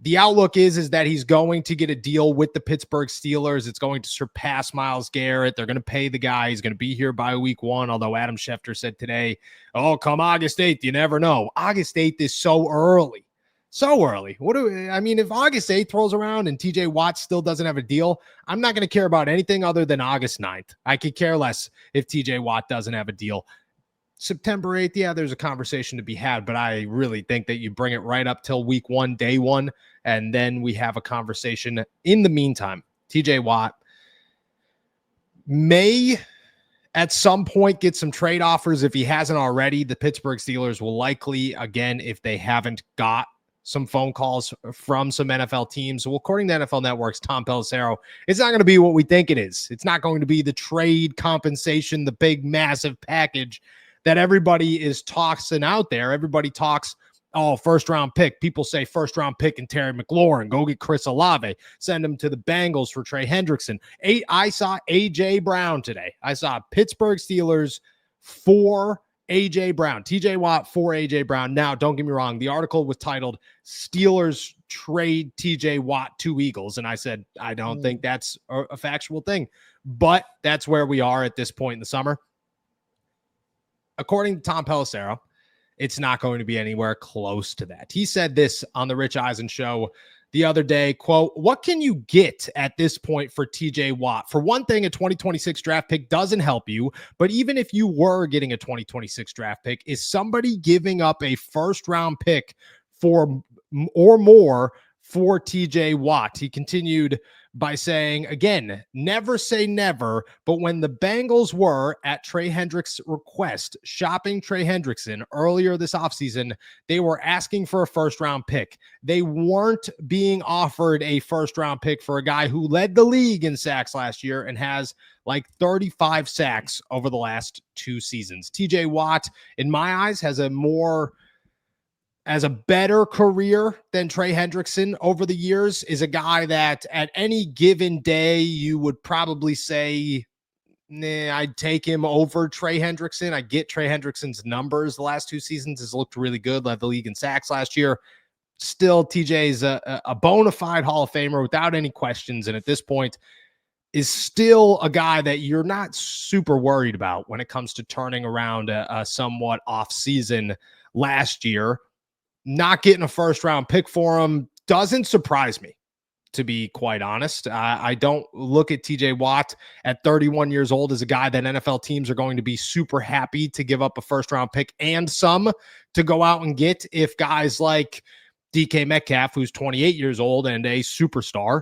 The outlook is that he's going to get a deal with the Pittsburgh Steelers. It's going to surpass Myles Garrett. They're going to pay the guy. He's going to be here by week 1, although Adam Schefter said today, oh, come August 8th, you never know. August 8th is so early. So early. If August 8th rolls around and TJ Watt still doesn't have a deal, I'm not going to care about anything other than August 9th. I could care less if TJ Watt doesn't have a deal. September 8th, yeah, there's a conversation to be had, but I really think that you bring it right up till week 1, day 1, and then we have a conversation. In the meantime, TJ Watt may at some point get some trade offers. If he hasn't already, the Pittsburgh Steelers will likely, again, if they haven't got some phone calls from some NFL teams. Well, according to NFL Network's Tom Pelissero, it's not going to be what we think it is. It's not going to be the trade compensation, the big, massive package that everybody is tossing out there. Everybody talks, oh, first-round pick. People say first-round pick and Terry McLaurin. Go get Chris Olave. Send him to the Bengals for Trey Hendrickson. I saw A.J. Brown today. I saw Pittsburgh Steelers for A.J. Brown. TJ Watt for A.J. Brown. Now, don't get me wrong. The article was titled Steelers Trade TJ Watt to Eagles. And I said, I don't think that's a factual thing. But that's where we are at this point in the summer. According to Tom Pelissero, it's not going to be anywhere close to that. He said this on the Rich Eisen show the other day, quote, what can you get at this point for TJ Watt? For one thing, a 2026 draft pick doesn't help you, but even if you were getting a 2026 draft pick, is somebody giving up a first-round pick for or more for TJ Watt? He continued by saying, again, never say never, but when the Bengals were, at Trey Hendrick's request, shopping Trey Hendrickson earlier this offseason, they were asking for a first-round pick. They weren't being offered a first-round pick for a guy who led the league in sacks last year and has like 35 sacks over the last 2 seasons. TJ Watt, in my eyes, has a better career than Trey Hendrickson over the years, is a guy that at any given day you would probably say, nah, I'd take him over Trey Hendrickson. I get Trey Hendrickson's numbers the last 2 seasons has looked really good, led the league in sacks last year. Still, TJ's a bona fide Hall of Famer without any questions, and at this point is still a guy that you're not super worried about when it comes to turning around a somewhat off season last year. Not getting a first-round pick for him doesn't surprise me, to be quite honest. I don't look at TJ Watt at 31 years old as a guy that NFL teams are going to be super happy to give up a first-round pick and some to go out and get if guys like DK Metcalf, who's 28 years old and a superstar,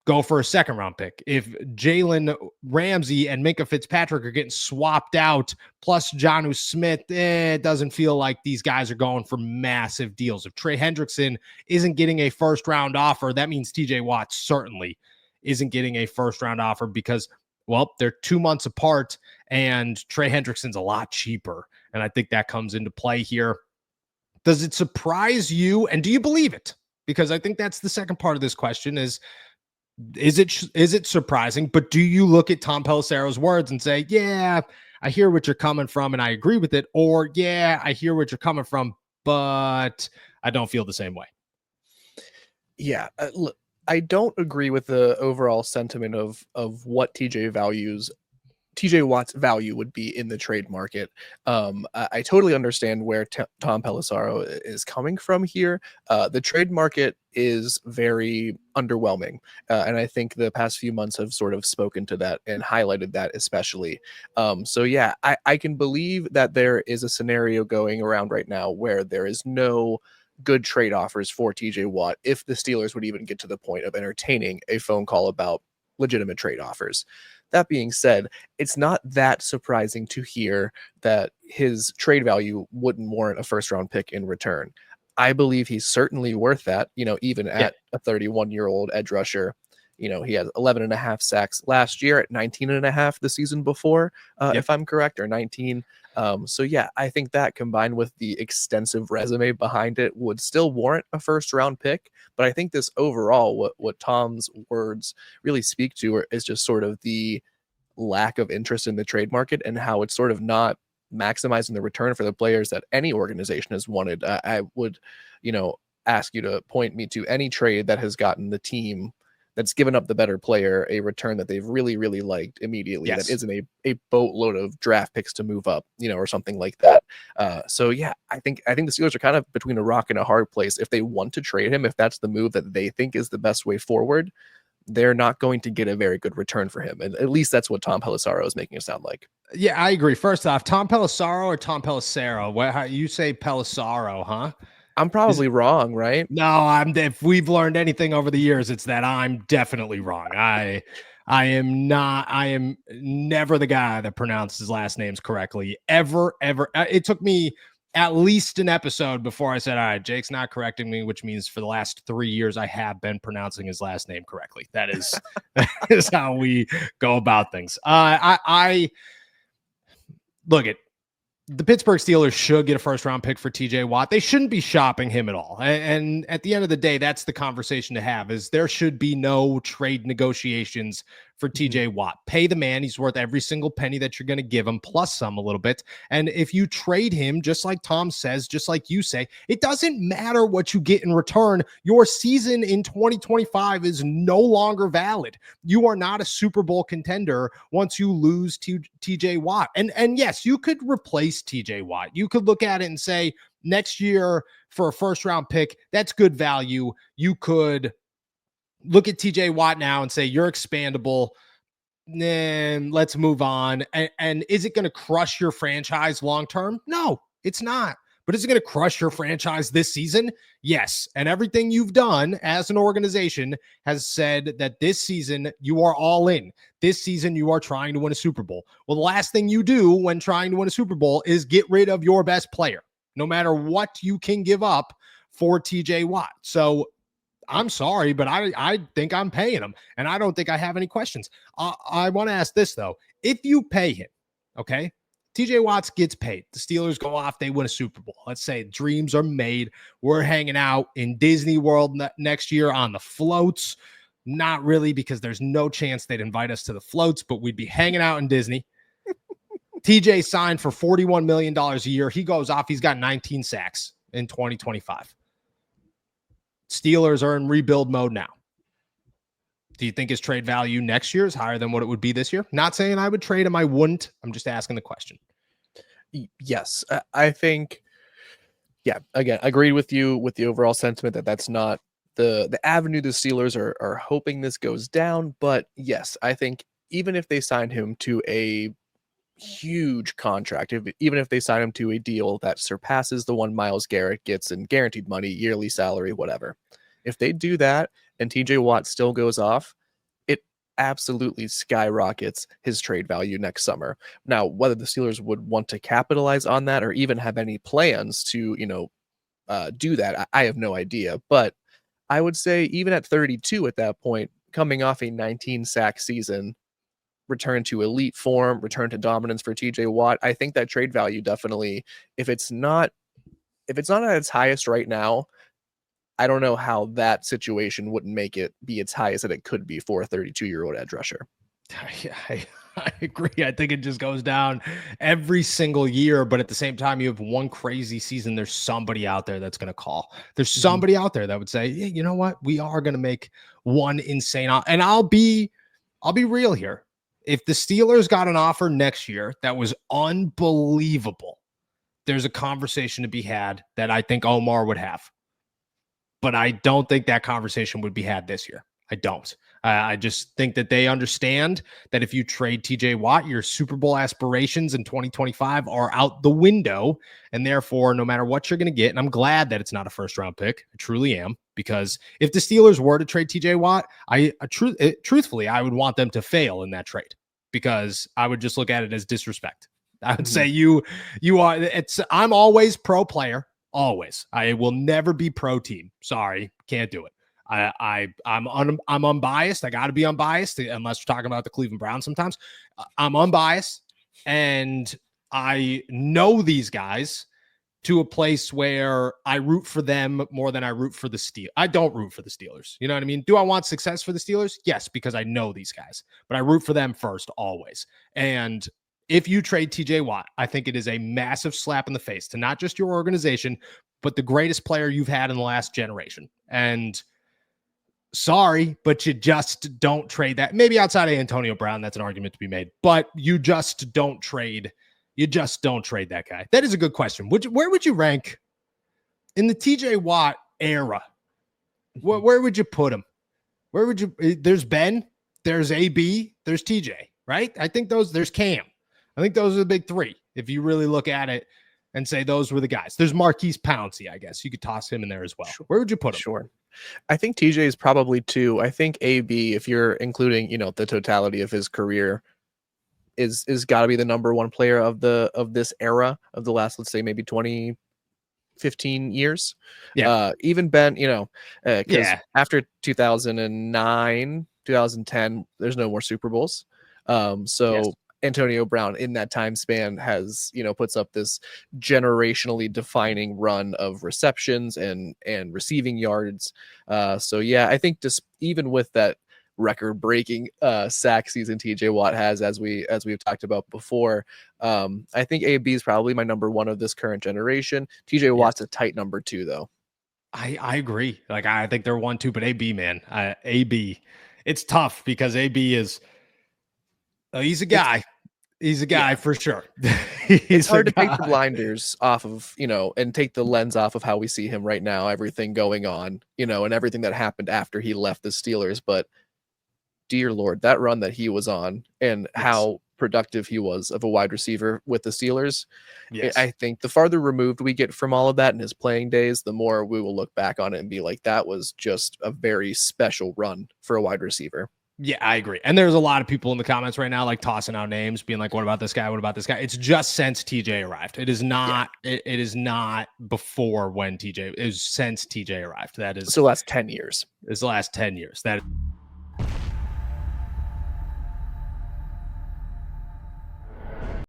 go for a second-round pick. If Jalen Ramsey and Minkah Fitzpatrick are getting swapped out, plus Jonnu Smith, it doesn't feel like these guys are going for massive deals. If Trey Hendrickson isn't getting a first-round offer, that means TJ Watt certainly isn't getting a first-round offer because, well, they're 2 months apart, and Trey Hendrickson's a lot cheaper, and I think that comes into play here. Does it surprise you, and do you believe it? Because I think that's the second part of this question is it surprising, but do you look at Tom Pelissero's words and say, yeah, I hear what you're coming from and I agree with it, or yeah, I hear what you're coming from, but I don't feel the same way? Yeah, look, I don't agree with the overall sentiment of what TJ Watt's value would be in the trade market. I totally understand where Tom Pelissero is coming from here. The trade market is very underwhelming. And I think the past few months have sort of spoken to that and highlighted that especially. So yeah, I can believe that there is a scenario going around right now where there is no good trade offers for TJ Watt if the Steelers would even get to the point of entertaining a phone call about legitimate trade offers. That being said, it's not that surprising to hear that his trade value wouldn't warrant a first-round pick in return. I believe he's certainly worth that, even at a 31-year-old edge rusher. He has 11 and a half sacks last year at 19 and a half the season before, if I'm correct, or 19. So yeah, I think that combined with the extensive resume behind it would still warrant a first round pick. But I think this overall, what Tom's words really speak to is just sort of the lack of interest in the trade market and how it's sort of not maximizing the return for the players that any organization has wanted. I would, ask you to point me to any trade that has gotten the team that's given up the better player a return that they've really, really liked immediately. Yes. That isn't a boatload of draft picks to move up, or something like that. So yeah, I think the Steelers are kind of between a rock and a hard place. If they want to trade him, if that's the move that they think is the best way forward, they're not going to get a very good return for him. And at least that's what Tom Pelissero is making it sound like. Yeah, I agree. First off, Tom Pelissero or Tom Pelissero? How you say Pelissero, huh? I'm probably wrong, right? No, if we've learned anything over the years, it's that I'm definitely wrong. I am never the guy that pronounces last names correctly. Ever. It took me at least an episode before I said, all right, Jake's not correcting me, which means for the last 3 years, I have been pronouncing his last name correctly. That is how we go about things. I look at the Pittsburgh Steelers should get a first-round pick for TJ Watt. They shouldn't be shopping him at all. And at the end of the day, that's the conversation to have, is there should be no trade negotiations for TJ Watt. Pay the man. He's worth every single penny that you're going to give him, plus some a little bit. And if you trade him, just like Tom says, just like you say, it doesn't matter what you get in return. Your season in 2025 is no longer valid. You are not a Super Bowl contender once you lose to TJ Watt. And yes, you could replace TJ Watt. You could look at it and say, next year for a first round pick, that's good value. You could look at TJ Watt now and say, you're expandable. Then let's move on. And is it going to crush your franchise long-term? No, it's not. But is it going to crush your franchise this season? Yes. And everything you've done as an organization has said that this season you are all in. This season you are trying to win a Super Bowl. Well, the last thing you do when trying to win a Super Bowl is get rid of your best player, no matter what you can give up for TJ Watt. So I'm sorry, but I think I'm paying him, and I don't think I have any questions. I want to ask this, though. If you pay him, okay, TJ Watts gets paid. The Steelers go off. They win a Super Bowl. Let's say dreams are made. We're hanging out in Disney World next year on the floats. Not really, because there's no chance they'd invite us to the floats, but we'd be hanging out in Disney. TJ signed for $41 million a year. He goes off. He's got 19 sacks in 2025. Steelers are in rebuild mode now. Do you think his trade value next year is higher than what it would be this year? Not saying I would trade him. I wouldn't. I'm just asking the question. Yes, I think, yeah, again, agreed with you with the overall sentiment that that's not the avenue the Steelers are hoping this goes down. But yes, I think even if they signed him to a huge contract, even if they sign him to a deal that surpasses the one Myles Garrett gets in guaranteed money, yearly salary, whatever, if they do that and TJ Watt still goes off, it absolutely skyrockets his trade value next summer. Now, whether the Steelers would want to capitalize on that or even have any plans to, do that, I have no idea. But I would say even at 32 at that point, coming off a 19 sack season, return to elite form, return to dominance for TJ Watt, I think that trade value definitely, if it's not at its highest right now, I don't know how that situation wouldn't make it be its highest that it could be for a 32-year-old edge rusher. I agree. I think it just goes down every single year, but at the same time, you have one crazy season. There's somebody out there that's going to call. There's somebody out there that would say, yeah, you know what? We are going to make one insane. And I'll be real here. If the Steelers got an offer next year that was unbelievable, there's a conversation to be had that I think Omar would have. But I don't think that conversation would be had this year. I don't. I just think that they understand that if you trade TJ Watt, your Super Bowl aspirations in 2025 are out the window. And therefore, no matter what you're going to get, and I'm glad that it's not a first round pick. I truly am, because if the Steelers were to trade TJ Watt, truthfully, I would want them to fail in that trade, because I would just look at it as disrespect. I would say I'm always pro player. Always. I will never be pro team. Sorry, can't do it. I'm unbiased. I got to be unbiased unless we're talking about the Cleveland Browns. Sometimes I'm unbiased, and I know these guys to a place where I root for them more than I root for the Steelers. I don't root for the Steelers. You know what I mean? Do I want success for the Steelers? Yes, because I know these guys, but I root for them first always. And if you trade TJ Watt, I think it is a massive slap in the face to not just your organization, but the greatest player you've had in the last generation. And sorry, but you just don't trade that. Maybe outside of Antonio Brown, that's an argument to be made, but you just don't trade. You just don't trade that guy. That is a good question. Where would you rank in the TJ Watt era? Where would you put him? Where would you? There's Ben, there's AB, there's TJ, right? I think there's Cam. I think those are the big three. If you really look at it and say those were the guys. There's Marquise Pouncey, I guess. You could toss him in there as well. Sure. Where would you put him? Sure. I think TJ is probably 2. I think AB, if you're including, the totality of his career, is got to be the number 1 player of this era of the last, let's say, maybe 15 years. Yeah. Even Ben, because after 2009, 2010, there's no more Super Bowls. Yes. Antonio Brown in that time span has, puts up this generationally defining run of receptions and receiving yards. I think just even with that record-breaking sack season TJ Watt has, as we've talked about before, I think AB is probably my number 1 of this current generation. TJ Watt's a tight number 2, though. I agree. Like, I think they're 1, 2, but AB, man, AB, it's tough because AB is he's a guy. He's a guy for sure. It's hard to take the blinders off of, and take the lens off of how we see him right now, everything going on, and everything that happened after he left the Steelers. But dear Lord, that run that he was on and how productive he was of a wide receiver with the Steelers. Yes. I think the farther removed we get from all of that in his playing days, the more we will look back on it and be like, that was just a very special run for a wide receiver. Yeah, I agree. And there's a lot of people in the comments right now, like tossing out names, being like, what about this guy? What about this guy? It's just since TJ arrived. It is not, it is not before when TJ, it was since TJ arrived. That is the last 10 years. It's the last 10 years. That